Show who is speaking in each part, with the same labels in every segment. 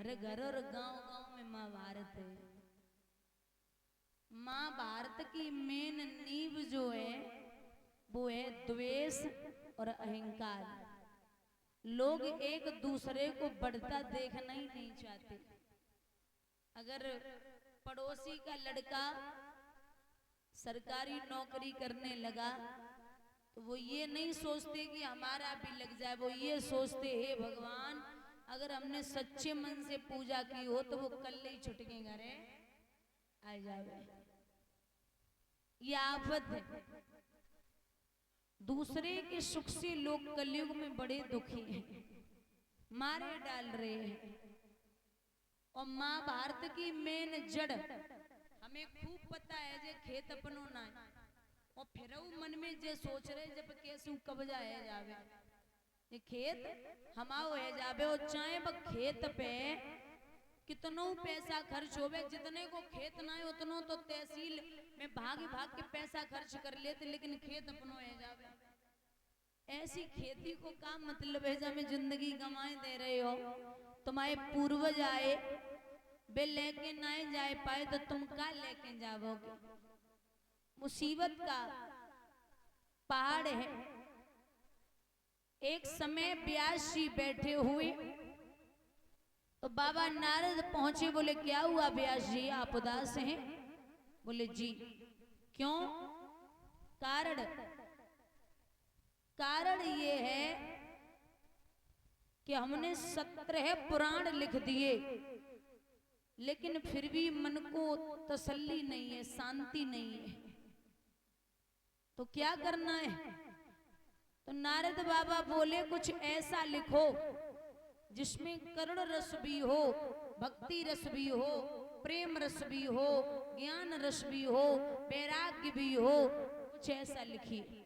Speaker 1: घर घर और गांव गांव में महाभारत है। महाभारत की मेन नींव जो है वो है द्वेष और अहंकार। लोग एक दूसरे को बढ़ता देखना ही नहीं चाहते। अगर पड़ोसी का लड़का सरकारी नौकरी करने लगा तो वो ये नहीं सोचते कि हमारा भी लग जाए, वो ये सोचते हे भगवान अगर हमने सच्चे मन से पूजा की हो तो वो कल ही छुट के घरे आ जाए। ये आफत है। दूसरे के सुख से लोग कलयुग में बड़े दुखी हैं, मारे डाल रहे हैं। और महाभारत की मेन जड़ हमें खूब पता है, जे खेत अपनो ना और फिर मन में जे सोच रहे जब कैसे कब्जा है जावे, ये खेत हमाओ है जावे। और चाहे वह खेत पे कितनो पैसा खर्च होवे, जितने को खेत ना है उतनो तो तहसील में भाग भाग के पैसा खर्च कर लेते, लेकिन खेत अपनो है जावे। ऐसी खेती को का मतलब है जब में जिंदगी गंवाए दे रहे हो। तुम्हारे पूर्वज आए वे लेके ना जाए पाए तो तुम का लेके जाओगे। मुसीबत का पहाड़ है। एक समय व्यास जी बैठे हुए तो बाबा नारद पहुंचे, बोले क्या हुआ व्यास जी आप उदास हैं? बोले जी। क्यों? कारण ये है कि हमने 17 पुराण लिख दिए लेकिन फिर भी मन को तसल्ली नहीं है, शांति नहीं है, तो क्या करना है? तो नारद बाबा बोले कुछ ऐसा लिखो जिसमें करुण रस भी हो, भक्ति रस भी हो, प्रेम रस भी हो, ज्ञान रस भी हो, वैराग्य भी हो, कुछ ऐसा लिखिए।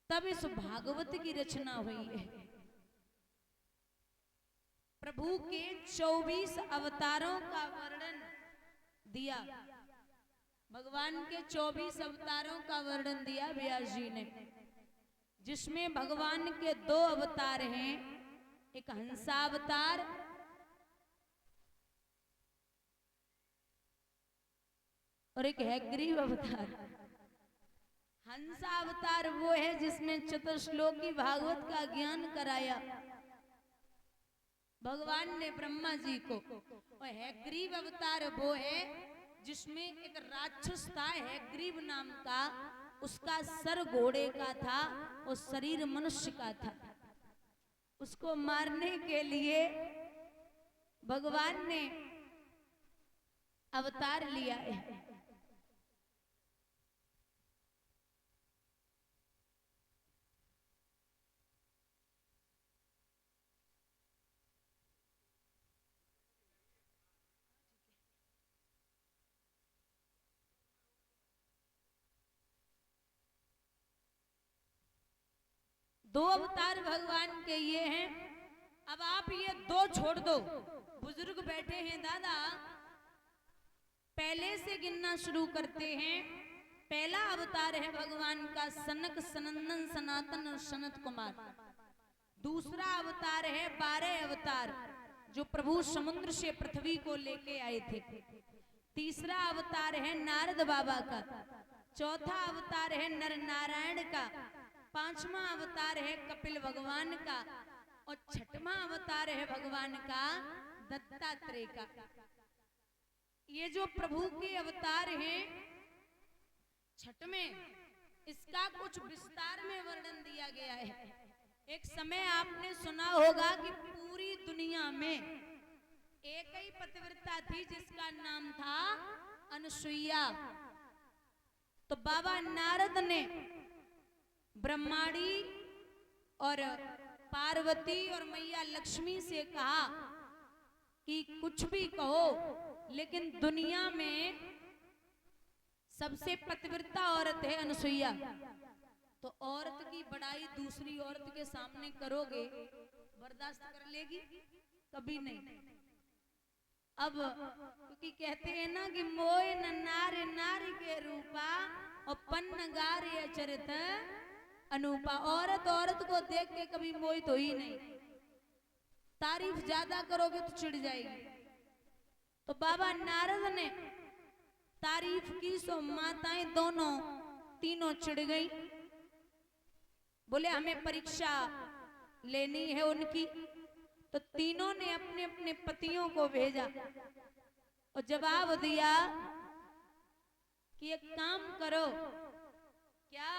Speaker 1: तब इस भागवत की रचना हुई है। प्रभु के 24 अवतारों का वर्णन दिया। भगवान के 24 अवतारों का वर्णन दिया व्यास जी ने, जिसमें भगवान के 2 अवतार हैं, एक हंसावतार और एक है ग्रीव अवतार। हंसावतार वो है जिसमें चतुर्श्लोकी भागवत का ज्ञान कराया भगवान ने ब्रह्मा जी को। और हैग्रीव अवतार वो है जिसमें एक राक्षस था हैग्रीव नाम का, उसका सर घोड़े का था और शरीर मनुष्य का था। उसको मारने के लिए भगवान ने अवतार लिया है। दो अवतार भगवान के ये हैं। अब आप ये 2 छोड़ दो। बुजुर्ग बैठे हैं दादा, पहले से गिनना शुरू करते हैं। पहला अवतार है भगवान का सनक सनंदन सनातन और सनत कुमार। दूसरा अवतार है 12 अवतार जो प्रभु समुद्र से पृथ्वी को लेके आए थे। तीसरा अवतार है नारद बाबा का। चौथा अवतार है नर नारायण का। 5वां अवतार है कपिल भगवान का। और 6वां अवतार है भगवान का दत्तात्रेय का। ये जो प्रभु के अवतार हैं 6वें, इसका कुछ विस्तार में वर्णन दिया गया है। एक समय आपने सुना होगा कि पूरी दुनिया में एक ही पतिव्रता थी जिसका नाम था अनुसुईया। तो बाबा नारद ने ब्रह्माणी और पार्वती और मैया लक्ष्मी से कहा कि कुछ भी कहो लेकिन दुनिया में सबसे पतिव्रता औरत है अनुसुईया। तो औरत की बड़ाई दूसरी औरत के सामने करोगे, बर्दाश्त कर लेगी? कभी नहीं। अब क्योंकि कहते हैं ना कि मोय न नारी नारी के रूपा और पन्न गार्य चरित अनूपा। औरत औरत को देख के कभी मोहित हो ही नहीं। तारीफ ज्यादा करोगे तो चिढ़ जाएगी। तो बाबा नारद ने तारीफ की सो माताएं दोनों तीनों चिढ़ गई। बोले हमें परीक्षा लेनी है उनकी। तो तीनों ने अपने अपने पतियों को भेजा और जवाब दिया कि एक काम करो, क्या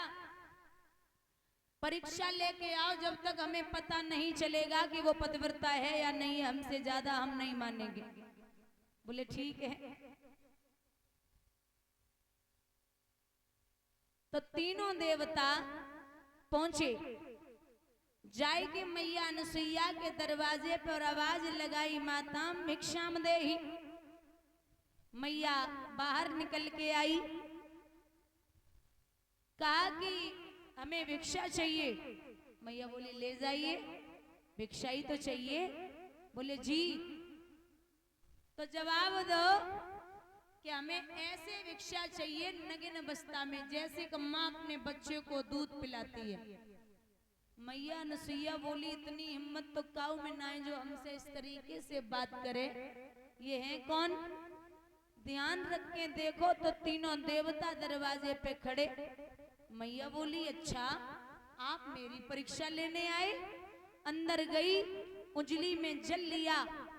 Speaker 1: परीक्षा लेके आओ, जब तक हमें पता नहीं चलेगा कि वो पतिव्रता है या नहीं, हमसे ज्यादा हम नहीं मानेंगे। बोले ठीक है। तो तीनों देवता पहुंचे, जाय के मैया अनुसुईया के दरवाजे पर आवाज लगाई, माताम भिक्षाम देहि। मैया बाहर निकल के आई, कहा कि हमें भिक्षा चाहिए। मैया बोली ले जाइए, भिक्षा ही तो चाहिए। बोले जी। तो जवाब दो कि हमें ऐसे भिक्षा चाहिए नगिन अवस्था में, जैसे कि माँ अपने बच्चे को दूध पिलाती है। मैया अनुसुईया बोली इतनी हिम्मत तो काऊ में ना है जो हमसे इस तरीके से बात करे। ये है कौन? ध्यान रख के देखो तो तीनों देवता दरवाजे पे खड़े। मैया बोली अच्छा आप मेरी परीक्षा लेने आए। अंदर गई, उंजली में जल लिया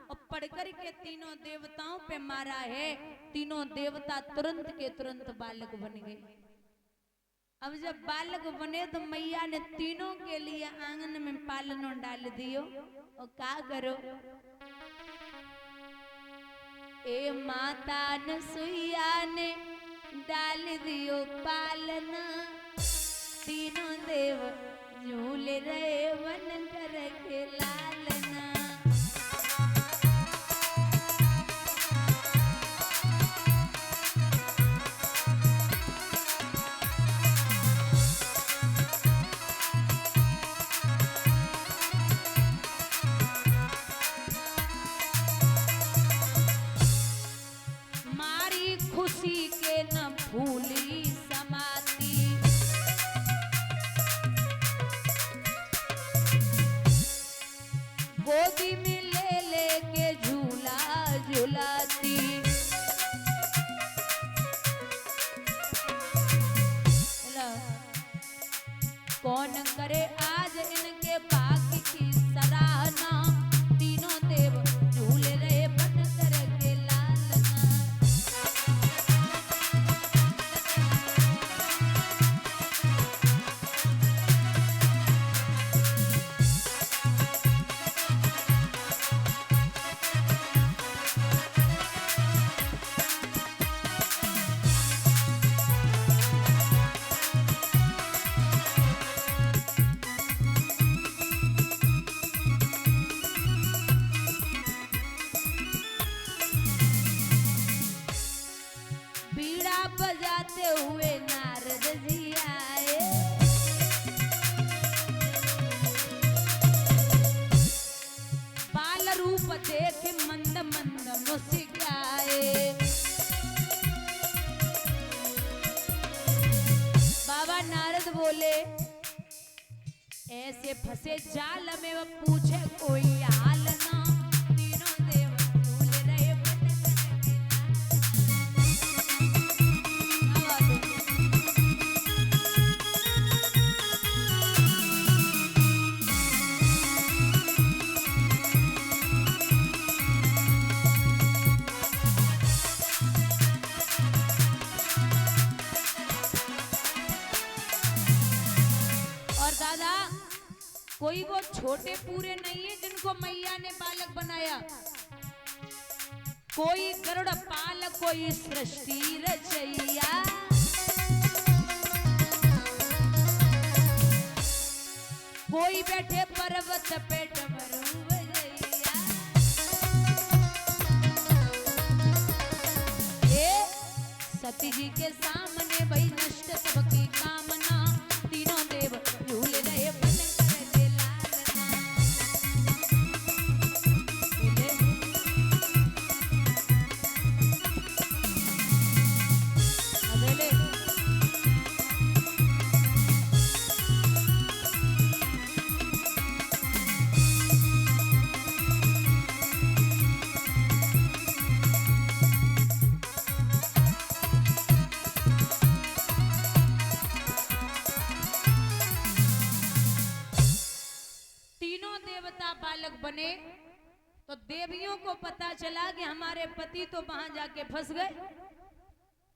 Speaker 1: और पढ़कर के तीनों देवताओं पे मारा है। तीनों देवता तुरंत के तुरंत बालक बन गए। अब जब बालक बने तो मैया ने तीनों के लिए आंगन में पालनों डाल दियो और क्या करो, ए माता अनुसुईया ने डाल दियो पालना। तीनों देव झूल रहे वन कर के लालना। खुशी के न भूली समाती, गोदी में ले लेके झूला झूलाती। कौन करे आज इनके भाग्य की सराहना। तीनों देव झूल रहे बन कर के लालना। बजाते हुए नारद जी आए, बाल रूप देख मंद मंद मुस्काए। बाबा नारद बोले ऐसे फंसे जाल में वो पूछे कोई हाल ना। तीनों देव झूल रहे बन कोई वो छोटे पूरे नहीं है जिनको मैया ने बालक बनाया। कोई गरुड़ पाल, कोई सृष्टि रचैया। कोई बैठे पर्वत पे डमरू बजैया। सती जी के सामने भाई नष्ट सबकी कामना। तीनों देव झूल रहे बन बालक बने तो देवियों को पता चला कि हमारे पति तो वहां जाके फंस गए।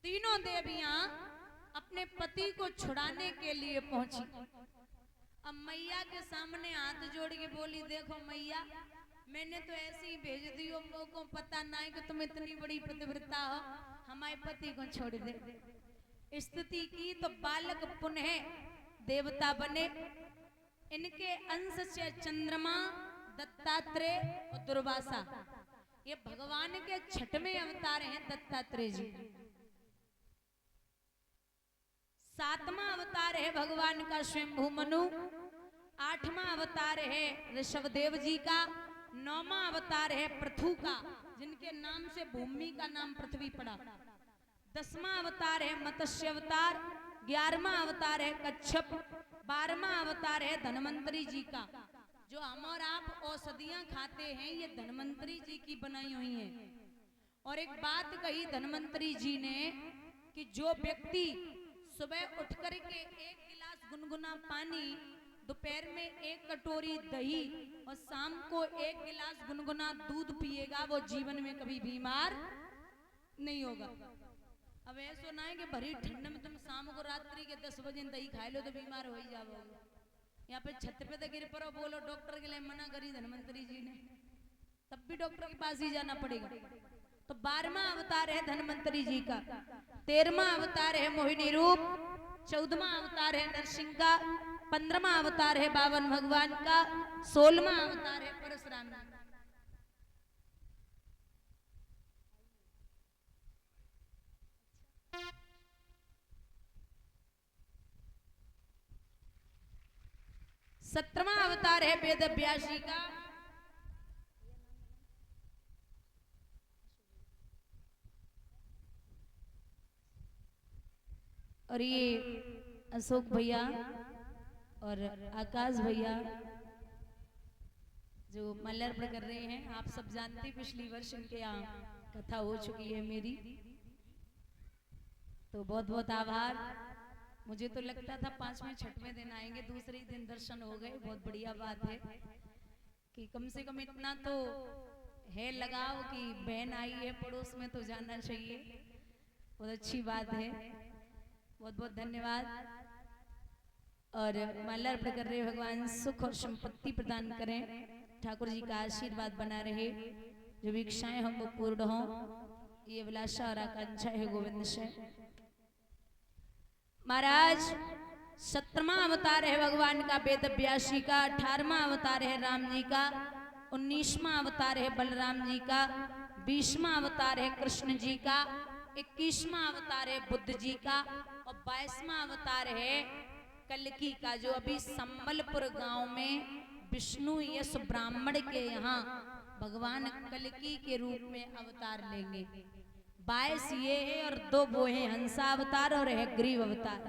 Speaker 1: तीनों देवियां अपने पति को छुड़ाने के लिए पहुंची। अब मैया के सामने हाथ जोड़ के बोली, देखो मैया, मैंने तो ऐसे ही भेज दी, वो को पता ना है कि तुम इतनी बड़ी पतिव्रता हो, हमारे पति को छोड़ दे। स्तुति की तो बालक पुनः देवता बने। इनके अंश से चंद्रमा, दत्तात्रेय और दुर्वासा, ये भगवान के छठवें अवतार हैं दत्तात्रेय जी। सातवां अवतार है भगवान का स्वयंभू मनु। आठवां अवतार है ऋषभदेव जी का। नौवां अवतार है पृथु का, जिनके नाम से भूमि का नाम पृथ्वी पड़ा। 10वां अवतार है मत्स्य अवतार। 11वां अवतार है कच्छप। 12वां अवतार है धन्वंतरी जी का। जो हम और आप औषधियां खाते हैं ये धन्वंतरी जी की बनाई हुई हैं। और एक बात कही धन्वंतरी जी ने कि जो व्यक्ति सुबह उठ करके 1 गिलास गुनगुना पानी, दोपहर में 1 कटोरी दही और शाम को 1 गिलास गुनगुना दूध पिएगा, वो जीवन में कभी बीमार नहीं होगा। अब ऐसा सुना है कि भरी ठंड में तुम शाम को रात्रि के 10 बजे दही खा लो तो बीमार हो ही जाओगे। यहाँ पे छत पे तो गिर पड़ो, बोलो डॉक्टर के लिए मना करी धन्वंतरी जी ने, तब भी डॉक्टर के पास ही जाना पड़ेगा। तो 12वां अवतार है धन्वंतरी जी का। 13वां अवतार है मोहिनी रूप। 14वां अवतार है नरसिंह का। 15वां अवतार है बावन भगवान का। 16वां अवतार है परशुराम। 17वां अवतार है वेद व्यास जी का। और ये अशोक भैया और आकाश भैया जो माल्यार्पण कर रहे हैं, आप सब जानते पिछली वर्ष इनके यहाँ कथा हो चुकी है मेरी, तो बहुत बहुत आभार। मुझे तो लगता था 5वें 6वें दिन आएंगे, दूसरे ही दिन दर्शन हो गए। बहुत बढ़िया बात है कि कम से कम इतना तो है लगाव कि बहन आई है पड़ोस में तो जाना चाहिए, बहुत अच्छी बात है। बहुत बहुत धन्यवाद। और माल्यार्पण कर रहे भगवान सुख और संपत्ति प्रदान करें, ठाकुर जी का आशीर्वाद बना रहे, जो इच्छाएं हम वो पूर्ण हो, ये अभिलाषा और आकांक्षा है गोविंद से। महाराज 17वां अवतार है भगवान का वेद व्यास जी का। 18वां अवतार है राम जी का। 19वां अवतार है बलराम जी का। 20वां अवतार है कृष्ण जी का। 21वां अवतार है बुद्ध जी का। और 22वां अवतार है कल्की का, जो अभी संबलपुर गांव में विष्णु यश ब्राह्मण के यहाँ भगवान कल्की के रूप में अवतार लेंगे। 22 ये है और 2 वो है हंसा अवतार और है ग्रीव अवतार।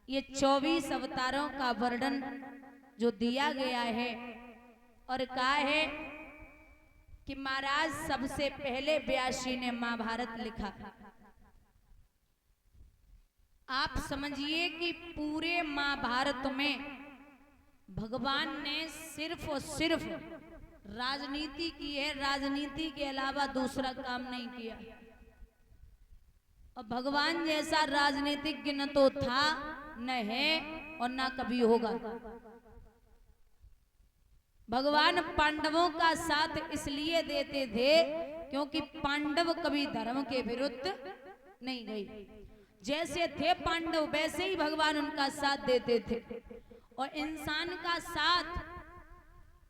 Speaker 1: ये 24 अवतारों का वर्णन जो दिया गया है और कहा है कि महाराज सबसे पहले व्यास जी ने महाभारत लिखा। आप समझिए कि पूरे महाभारत में भगवान ने सिर्फ और सिर्फ राजनीति की है, राजनीति के अलावा दूसरा काम नहीं किया। और भगवान जैसा राजनीतिज्ञ न तो था, न है और न कभी होगा। भगवान पांडवों का साथ इसलिए देते थे क्योंकि पांडव कभी धर्म के विरुद्ध नहीं गए। जैसे थे पांडव वैसे ही भगवान उनका साथ देते थे। और इंसान का साथ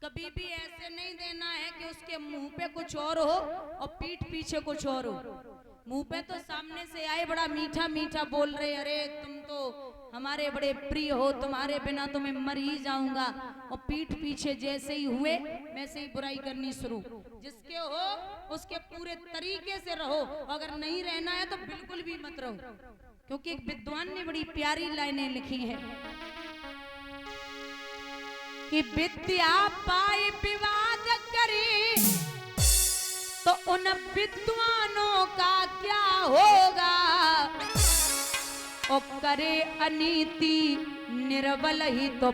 Speaker 1: कभी भी ऐसे नहीं देना है कि उसके मुंह पे कुछ और हो और पीठ पीछे कुछ और हो। मुंह पे तो सामने से आए बड़ा मीठा मीठा बोल रहे, अरे तुम तो हमारे बड़े प्रिय हो, तुम्हारे बिना तो मैं मर ही जाऊंगा। और पीठ पीछे जैसे ही हुए वैसे ही बुराई करनी शुरू। जिसके हो उसके पूरे तरीके से रहो, अगर नहीं रहना है तो बिल्कुल भी मत रहो। क्योंकि एक विद्वान ने बड़ी प्यारी लाइनें लिखी है कि विद्या पाई विवाद करी तो उन विद्वानों का क्या होगा, और करे अनीति निर्बल ही तो